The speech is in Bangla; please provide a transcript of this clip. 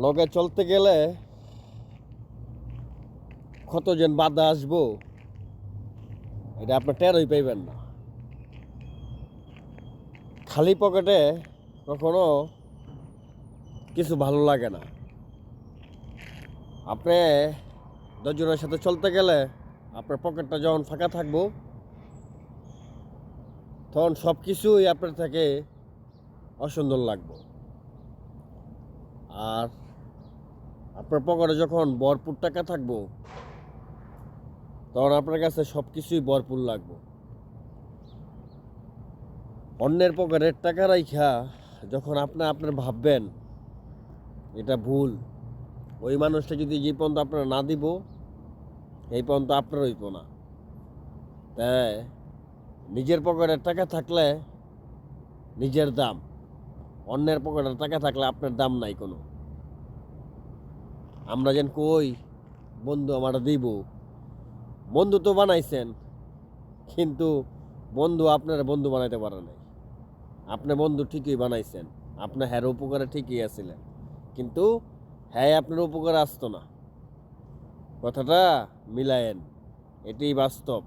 লগে চলতে গেলে কত যেন বাধা আসবো এটা আপনার টেরই পাইবেন না। খালি পকেটে কখনো কিছু ভালো লাগে না। আপনি 10 জনের সাথে চলতে গেলে আপনার পকেটটা যখন ফাঁকা থাকবো তখন সব কিছুই আপনার থেকে অসুন্দর লাগবে। আর আপনার পকেটে যখন ভরপুর টাকা থাকবো তখন আপনার কাছে সব কিছুই ভরপুর লাগবে। অন্যের পকেটের টাকা রাইখা যখন আপনার ভাববেন এটা ভুল, ওই মানুষটা যদি যে পর্যন্ত আপনারা না দিব এই পর্যন্ত আপনার হইব না। তাই নিজের পকেটের টাকা থাকলে নিজের দাম, অন্যের পকেটের টাকা থাকলে আপনার দাম নাই কোনো। আমরা যেন কই বন্ধু আমার দিব, বন্ধু তো বানাইছেন কিন্তু বন্ধু আপনার বন্ধু বানাইতে পারে নাই। আপনি বন্ধু ঠিকই বানাইছেন, আপনার হ্যার উপকারে ঠিকই আছিলেন, কিন্তু হ্যাঁ আপনার উপকারে আসতো না। কথাটা মিলায়েন, এটাই বাস্তব।